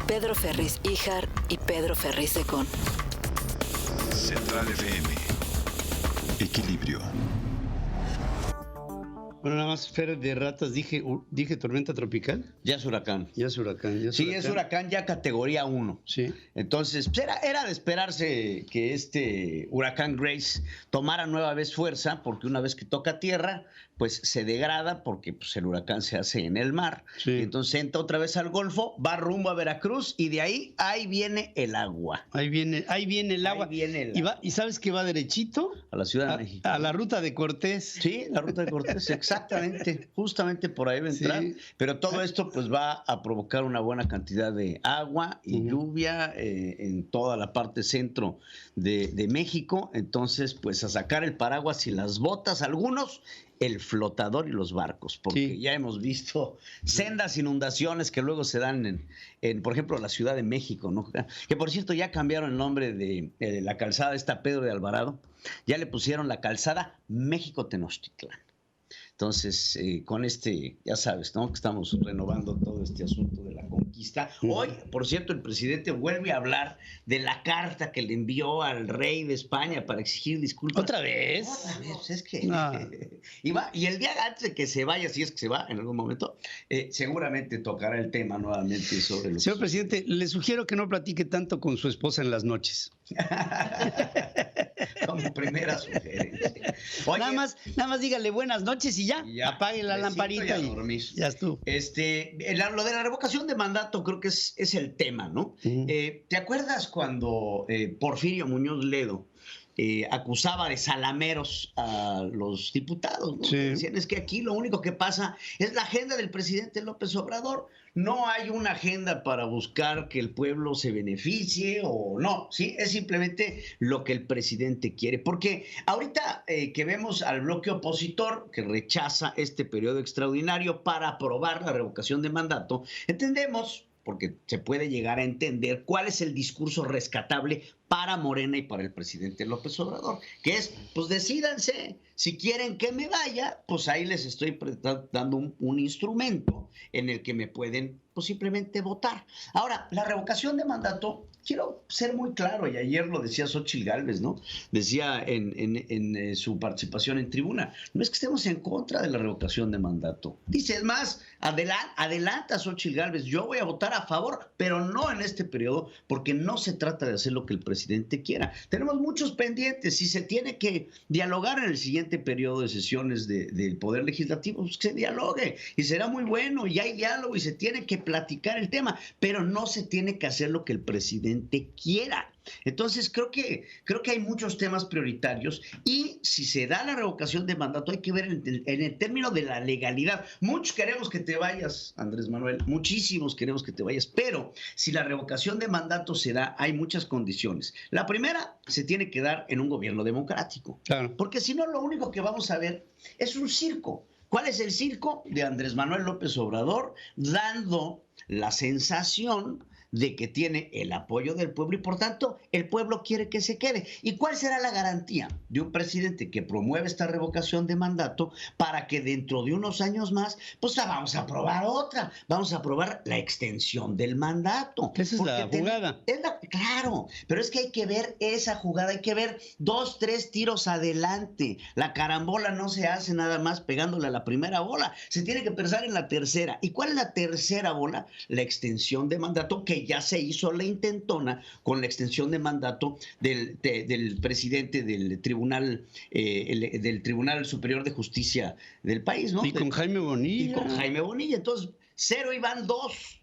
Pedro Ferriz Híjar y Pedro Ferriz Secón. Central FM. Equilibrio. Bueno, nada más, Fer, de ratas, dije tormenta tropical. Ya es huracán. Ya es huracán. Sí, es huracán ya categoría 1. Sí. Entonces, pues era de esperarse que este huracán Grace tomara nueva vez fuerza, porque una vez que toca tierra, pues se degrada, porque pues, el huracán se hace en el mar. Sí. Entonces entra otra vez al Golfo, va rumbo a Veracruz y de ahí viene el agua. Ahí viene el agua. Ahí viene el agua. ¿Y sabes que va derechito? A la Ciudad de México. A la ruta de Cortés. Sí, la ruta de Cortés, exactamente, justamente por ahí va a entrar, Sí. pero todo esto pues va a provocar una buena cantidad de agua y lluvia en toda la parte centro de México, entonces pues a sacar el paraguas y las botas, algunos el flotador y los barcos, porque Sí. ya hemos visto sendas inundaciones que luego se dan en, por ejemplo, la Ciudad de México, ¿no? Que por cierto ya cambiaron el nombre de la calzada esta Pedro de Alvarado, ya le pusieron la calzada México-Tenochtitlán. Entonces, con ya sabes, ¿no? Que estamos renovando todo este asunto de la conquista. Hoy, por cierto, el presidente vuelve a hablar de la carta que le envió al rey de España para exigir disculpas. ¿Otra vez? Otra vez, es que... No. Y el día antes de que se vaya, si es que se va en algún momento, seguramente tocará el tema nuevamente sobre los... Señor presidente, le sugiero que no platique tanto con su esposa en las noches. Como primera sugerencia. Oye, Nada más dígale buenas noches y ya apague la besito lamparita y a y dormir. ya estuvo. Lo de la revocación de mandato creo que es el tema, ¿no? ¿Te acuerdas cuando Porfirio Muñoz Ledo acusaba de salameros a los diputados, ¿no? Sí. Decían, es que aquí lo único que pasa es la agenda del presidente López Obrador. No hay una agenda para buscar que el pueblo se beneficie o no, ¿sí? Es simplemente lo que el presidente quiere. Porque ahorita que vemos al bloque opositor que rechaza este periodo extraordinario para aprobar la revocación de mandato, entendemos, porque se puede llegar a entender cuál es el discurso rescatable para Morena y para el presidente López Obrador, que es, pues decídanse, si quieren que me vaya, pues ahí les estoy dando un instrumento en el que me pueden, pues simplemente votar. Ahora, la revocación de mandato, quiero ser muy claro, y ayer lo decía Xóchitl Gálvez, ¿no? Decía en su participación en tribuna, no es que estemos en contra de la revocación de mandato. Dice, es más, adelanta Xóchitl Gálvez, yo voy a votar a favor, pero no en este periodo, porque no se trata de hacer lo que el presidente quiera. Tenemos muchos pendientes y se tiene que dialogar en el siguiente periodo de sesiones del Poder Legislativo, pues que se dialogue y será muy bueno y hay diálogo y se tiene que platicar el tema, pero no se tiene que hacer lo que el presidente quiera. Entonces creo que hay muchos temas prioritarios y si se da la revocación de mandato hay que ver en el término de la legalidad. Muchos queremos que te vayas, Andrés Manuel, muchísimos queremos que te vayas, pero si la revocación de mandato se da, hay muchas condiciones. La primera, se tiene que dar en un gobierno democrático, Claro. porque si no lo único que vamos a ver es un circo. ¿Cuál es el circo? De Andrés Manuel López Obrador dando la sensación de que tiene el apoyo del pueblo y por tanto el pueblo quiere que se quede. ¿Y cuál será la garantía de un presidente que promueve esta revocación de mandato para que dentro de unos años más, pues vamos a aprobar otra, vamos a aprobar la extensión del mandato? Esa es la jugada. Claro, pero es que hay que ver esa jugada, hay que ver 2, 3 tiros adelante. La carambola no se hace nada más pegándole a la primera bola, se tiene que pensar en la tercera. ¿Y cuál es la tercera bola? La extensión de mandato, que ya se hizo la intentona con la extensión de mandato del presidente del Tribunal Superior de Justicia del país, ¿no? Y con Jaime Bonilla. Entonces, 0 y van 2.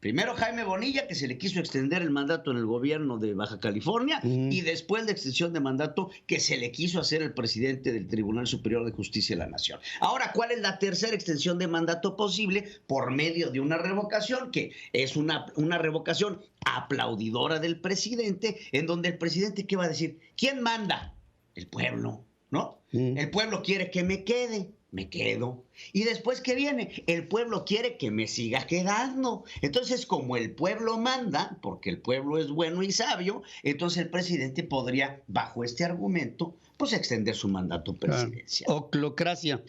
Primero Jaime Bonilla, que se le quiso extender el mandato en el gobierno de Baja California, y después la extensión de mandato que se le quiso hacer al presidente del Tribunal Superior de Justicia de la Nación. Ahora, ¿cuál es la tercera extensión de mandato posible? Por medio de una revocación, que es una revocación aplaudidora del presidente, en donde el presidente, ¿qué va a decir? ¿Quién manda? El pueblo, ¿no? El pueblo quiere que me quede. Me quedo. Y después, ¿qué viene? El pueblo quiere que me siga quedando. Entonces, como el pueblo manda, porque el pueblo es bueno y sabio, entonces el presidente podría, bajo este argumento, pues extender su mandato presidencial. Oclocracia.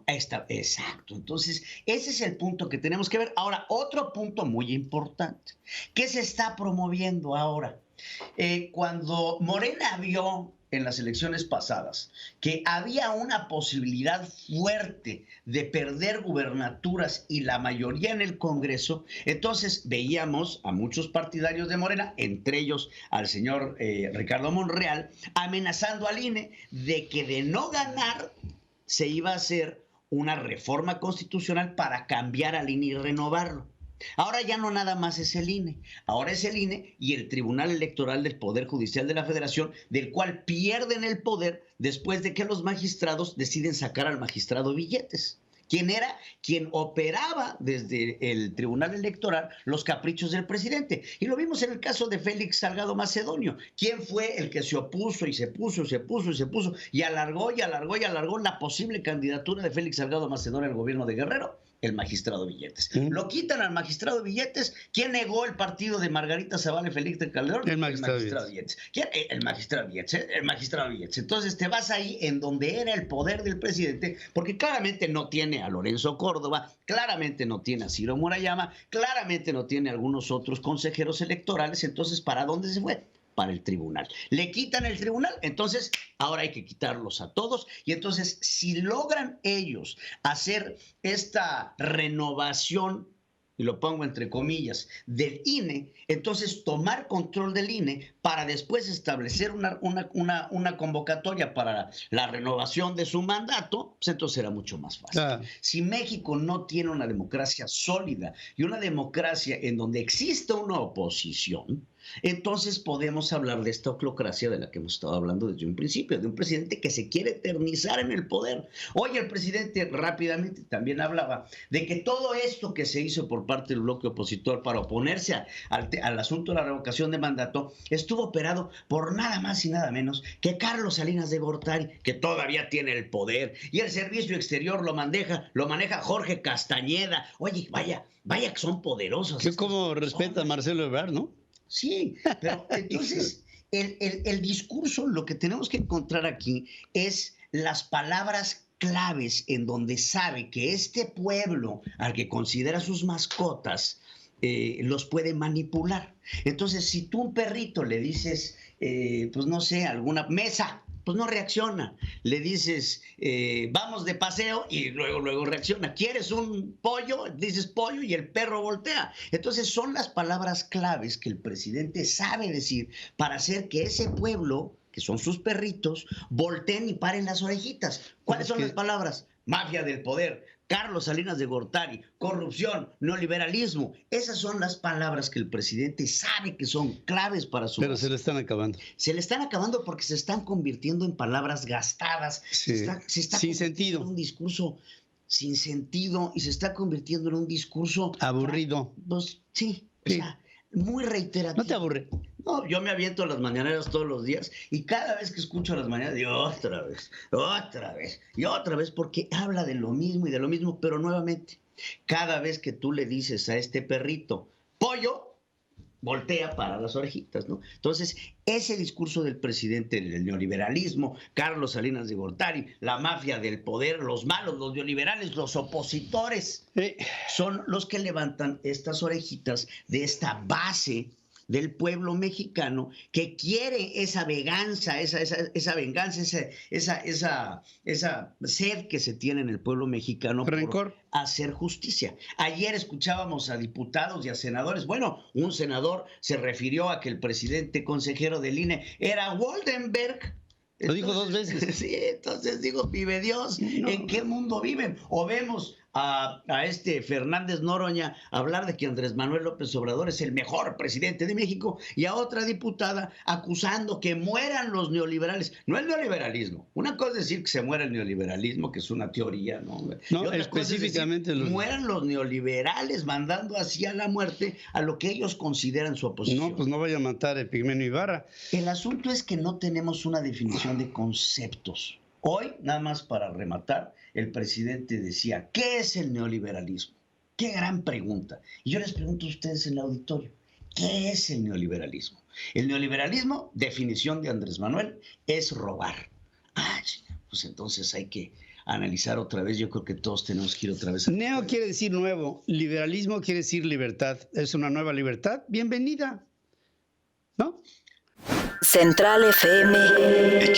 Exacto. Entonces, ese es el punto que tenemos que ver. Ahora, otro punto muy importante. ¿Qué se está promoviendo ahora? Cuando Morena vio en las elecciones pasadas que había una posibilidad fuerte de perder gubernaturas y la mayoría en el Congreso, entonces veíamos a muchos partidarios de Morena, entre ellos al señor Ricardo Monreal, amenazando al INE de que de no ganar se iba a hacer una reforma constitucional para cambiar al INE y renovarlo. Ahora ya no nada más es el INE, ahora es el INE y el Tribunal Electoral del Poder Judicial de la Federación, del cual pierden el poder después de que los magistrados deciden sacar al magistrado Billetes, quien operaba desde el Tribunal Electoral los caprichos del presidente. Y lo vimos en el caso de Félix Salgado Macedonio. ¿Quién fue el que se opuso y alargó la posible candidatura de Félix Salgado Macedonio al gobierno de Guerrero? El magistrado Billetes. Lo quitan al magistrado Billetes. ¿Quién negó el partido de Margarita Zavala y Félix de Calderón? El magistrado Billetes. ¿Quién? El magistrado Billetes. El magistrado Billetes. Entonces te vas ahí en donde era el poder del presidente, porque claramente no tiene a Lorenzo Córdoba, claramente no tiene a Ciro Murayama, claramente no tiene a algunos otros consejeros electorales. Entonces, ¿para dónde se fue? Para el tribunal. Le quitan el tribunal, entonces ahora hay que quitarlos a todos. Y entonces, si logran ellos hacer esta renovación, y lo pongo entre comillas, del INE, entonces tomar control del INE para después establecer una convocatoria para la renovación de su mandato, pues entonces será mucho más fácil. Si México no tiene una democracia sólida y una democracia en donde exista una oposición, entonces podemos hablar de esta oclocracia de la que hemos estado hablando desde un principio, de un presidente que se quiere eternizar en el poder. Hoy el presidente rápidamente también hablaba de que todo esto que se hizo por parte del bloque opositor para oponerse al asunto de la revocación de mandato estuvo operado por nada más y nada menos que Carlos Salinas de Gortari, que todavía tiene el poder, y el servicio exterior lo maneja Jorge Castañeda. Oye, vaya que son poderosos. Que como respeta a Marcelo Ebrard, ¿no? Sí, pero entonces el discurso, lo que tenemos que encontrar aquí es las palabras claves en donde sabe que este pueblo al que considera sus mascotas los puede manipular. Entonces, si tú a un perrito le dices, pues no sé, alguna mesa, pues no reacciona. Le dices, vamos de paseo, y luego reacciona. ¿Quieres un pollo? Dices pollo y el perro voltea. Entonces son las palabras claves que el presidente sabe decir para hacer que ese pueblo, que son sus perritos, volteen y paren las orejitas. ¿Cuáles son las palabras? Mafia del poder, Carlos Salinas de Gortari, corrupción, neoliberalismo. Esas son las palabras que el presidente sabe que son claves para su... Pero se le están acabando. Se le están acabando porque se están convirtiendo en palabras gastadas. Sí. Se está sin sentido. En un discurso sin sentido y se está convirtiendo en un discurso... aburrido. Pues sí, o sea, muy reiterativo. ¿No te aburre? No, yo me aviento las mañaneras todos los días y cada vez que escucho las mañaneras digo otra vez, porque habla de lo mismo, pero nuevamente, cada vez que tú le dices a este perrito, pollo, voltea para las orejitas, ¿no? Entonces, ese discurso del presidente del neoliberalismo, Carlos Salinas de Gortari, la mafia del poder, los malos, los neoliberales, los opositores, son los que levantan estas orejitas de esta base del pueblo mexicano que quiere esa venganza, esa sed que se tiene en el pueblo mexicano por hacer justicia. Ayer escuchábamos a diputados y a senadores. Bueno, un senador se refirió a que el presidente consejero del INE era Woldenberg. Lo dijo 2 veces. Sí, entonces digo, vive Dios, ¿en qué mundo viven? O vemos a este Fernández Noroña hablar de que Andrés Manuel López Obrador es el mejor presidente de México y a otra diputada acusando que mueran los neoliberales. No el neoliberalismo. Una cosa es decir que se muera el neoliberalismo, que es una teoría, ¿no? No, específicamente mueran los neoliberales, mandando así a la muerte a lo que ellos consideran su oposición. No, pues no vaya a matar a Epigmenio Ibarra. El asunto es que no tenemos una definición de conceptos. Hoy, nada más para rematar, el presidente decía, ¿qué es el neoliberalismo? Qué gran pregunta. Y yo les pregunto a ustedes en el auditorio, ¿qué es el neoliberalismo? El neoliberalismo, definición de Andrés Manuel, es robar. Pues entonces hay que analizar otra vez. Yo creo que todos tenemos que ir otra vez. Neo quiere decir nuevo, liberalismo quiere decir libertad. Es una nueva libertad. Bienvenida, ¿no? Central FM.